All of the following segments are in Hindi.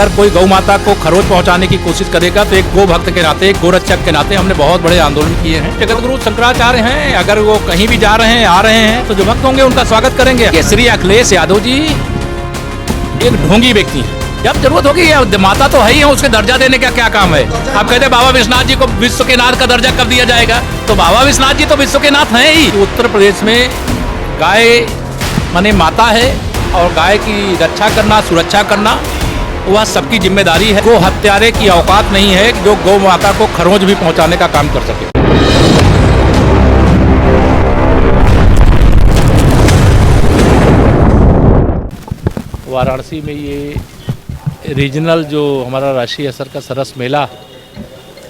अगर कोई गौ माता को खरोच पहुंचाने की कोशिश करेगा तो एक गो भक्त के नाते, एक गोरक्षक के नाते हमने बहुत बड़े आंदोलन किए हैं। जगत गुरु शंकराचार्य हैं, अगर वो कहीं भी जा रहे हैं, आ रहे हैं, तो जो भक्त होंगे उनका स्वागत करेंगे। ये श्री अखिलेश यादव जी एक ढोंगी व्यक्ति हैं। जब जरूरत होगी, माता तो है ही है, उसके दर्जा देने का क्या काम है। आप कहते हैं बाबा विश्वनाथ जी को विश्व के नाथ का दर्जा कब दिया जाएगा, तो बाबा विश्वनाथ जी तो विश्व के नाथ हैं ही। उत्तर प्रदेश में गाय माने माता है और गाय की रक्षा करना, सुरक्षा करना वह सबकी जिम्मेदारी है। गो हत्यारे की औकात नहीं है जो गौ माता को खरोंच भी पहुंचाने का काम कर सके। वाराणसी में ये रीजनल जो हमारा राष्ट्रीय स्तर का सरस मेला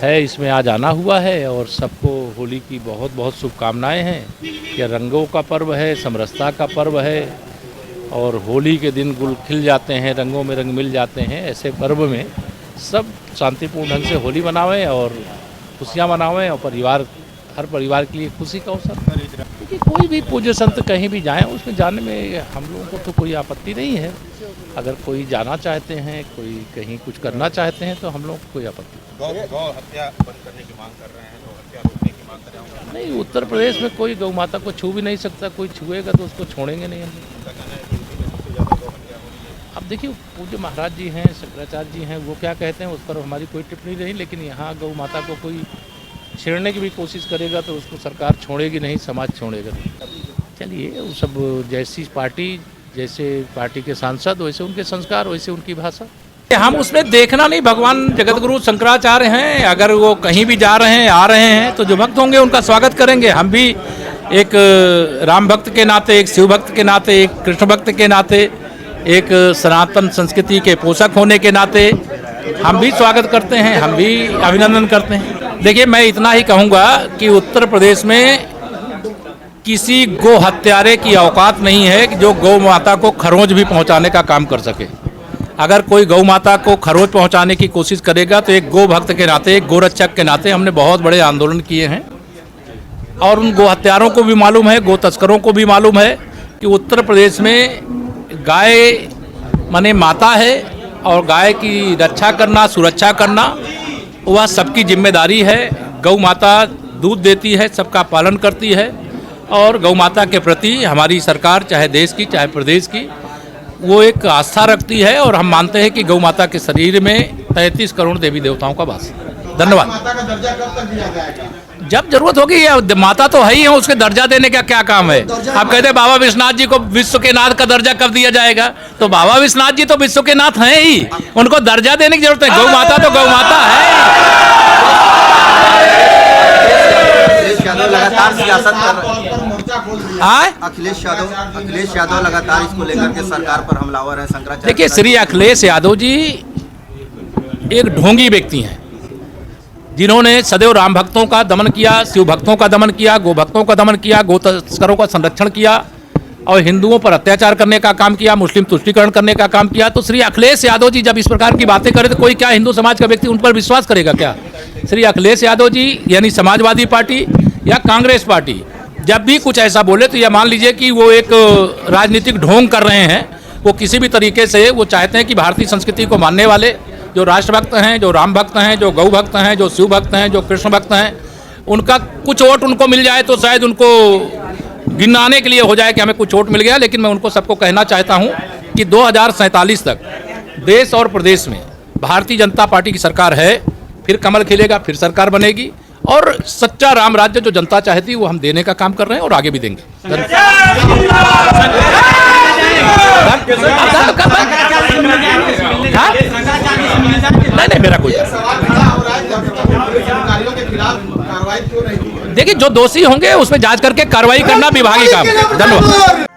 है, इसमें आज आना हुआ है और सबको होली की बहुत बहुत शुभकामनाएं हैं। यह रंगों का पर्व है, समरसता का पर्व है और होली के दिन गुल खिल जाते हैं, रंगों में रंग मिल जाते हैं। ऐसे पर्व में सब शांतिपूर्ण ढंग से होली मनावें और खुशियाँ मनावें और हर परिवार के लिए खुशी का अवसर। क्योंकि कोई भी पूज्य संत कहीं भी जाएं, उसमें जाने में हम लोगों को तो कोई आपत्ति नहीं है। अगर कोई जाना चाहते हैं, कोई कहीं कुछ करना चाहते हैं, तो हम लोगों को कोई आपत्ति गौ हत्या बंद करने की मांग कर रहे हैं, गौ हत्या रोकने की मांग कर रहे हैं। नहीं, उत्तर प्रदेश में कोई गौ माता को छू भी नहीं सकता, कोई छुएगा तो उसको छोड़ेंगे नहीं हम। अब देखिए, पूज्य महाराज जी हैं, शंकराचार्य जी हैं, वो क्या कहते हैं उस पर हमारी कोई टिप्पणी नहीं। लेकिन यहाँ गौ माता को कोई छेड़ने की भी कोशिश करेगा तो उसको सरकार छोड़ेगी नहीं, समाज छोड़ेगा नहीं। चलिए, वो सब जैसी पार्टी, जैसे पार्टी के सांसद, वैसे उनके संस्कार, वैसे उनकी भाषा। हम उसमें देखना नहीं। भगवान जगत गुरु शंकराचार्य हैं, अगर वो कहीं भी जा रहे हैं, आ रहे हैं, तो जो भक्त होंगे उनका स्वागत करेंगे। हम भी एक राम भक्त के नाते, एक शिव भक्त के नाते, एक कृष्ण भक्त के नाते, एक सनातन संस्कृति के पोषक होने के नाते हम भी स्वागत करते हैं, हम भी अभिनंदन करते हैं। देखिए, मैं इतना ही कहूँगा कि उत्तर प्रदेश में किसी गो हत्यारे की औकात नहीं है कि जो गौ माता को खरोंच भी पहुंचाने का काम कर सके। अगर कोई गौ माता को खरोंच पहुंचाने की कोशिश करेगा तो एक गो भक्त के नाते, एक गोरक्षक के नाते हमने बहुत बड़े आंदोलन किए हैं। और उन गो हत्यारों को भी मालूम है, गो तस्करों को भी मालूम है कि उत्तर प्रदेश में गाय माने माता है और गाय की रक्षा करना, सुरक्षा करना वह सबकी जिम्मेदारी है। गौ माता दूध देती है, सबका पालन करती है और गौ माता के प्रति हमारी सरकार, चाहे देश की चाहे प्रदेश की, वो एक आस्था रखती है। और हम मानते हैं कि गौ माता के शरीर में 33 करोड़ देवी देवताओं का वास है। धन्यवाद। माता का दर्जा कब तक दिया जाएगा? जब जरूरत होगी, माता तो है ही है, उसके दर्जा देने का क्या काम है। आप कहते हैं बाबा विश्वनाथ जी को विश्व के नाथ का दर्जा कब दिया जाएगा, तो बाबा विश्वनाथ जी तो विश्व के नाथ हैं ही, उनको दर्जा देने की जरूरत है। गौ माता तो गौ माता है। लगातार सियासत कर रहे हैं। अखिलेश यादव लगातार इसको लेकर के सरकार पर हमलावर है। शंकराचार्य, देखिए, श्री अखिलेश यादव जी एक ढोंगी व्यक्ति हैं, जिन्होंने सदैव राम भक्तों का दमन किया, शिव भक्तों का दमन किया, गो भक्तों का दमन किया, गो तस्करों का संरक्षण किया और हिंदुओं पर अत्याचार करने का काम किया, मुस्लिम तुष्टीकरण करने का काम किया। तो श्री अखिलेश यादव जी जब इस प्रकार की बातें करें तो कोई क्या हिंदू समाज का व्यक्ति उन पर विश्वास करेगा क्या? श्री अखिलेश यादव जी यानी समाजवादी पार्टी या कांग्रेस पार्टी जब भी कुछ ऐसा बोले तो यह मान लीजिए कि वो एक राजनीतिक ढोंग कर रहे हैं। वो किसी भी तरीके से वो चाहते हैं कि भारतीय संस्कृति को मानने वाले जो राष्ट्रभक्त हैं, जो राम भक्त हैं, जो गौ भक्त हैं, जो शिव भक्त हैं, जो कृष्ण भक्त हैं, उनका कुछ वोट उनको मिल जाए तो शायद उनको गिनाने के लिए हो जाए कि हमें कुछ वोट मिल गया। लेकिन मैं उनको सबको कहना चाहता हूं कि 2047 तक देश और प्रदेश में भारतीय जनता पार्टी की सरकार है, फिर कमल खिलेगा, फिर सरकार बनेगी और सच्चा राम राज्य जो जनता चाहती है वो हम देने का काम कर रहे हैं और आगे भी देंगे। नहीं, मेरा कोई देखिए, जो दोषी होंगे उसमें जांच करके कार्रवाई करना विभागीय काम है। धन्यवाद।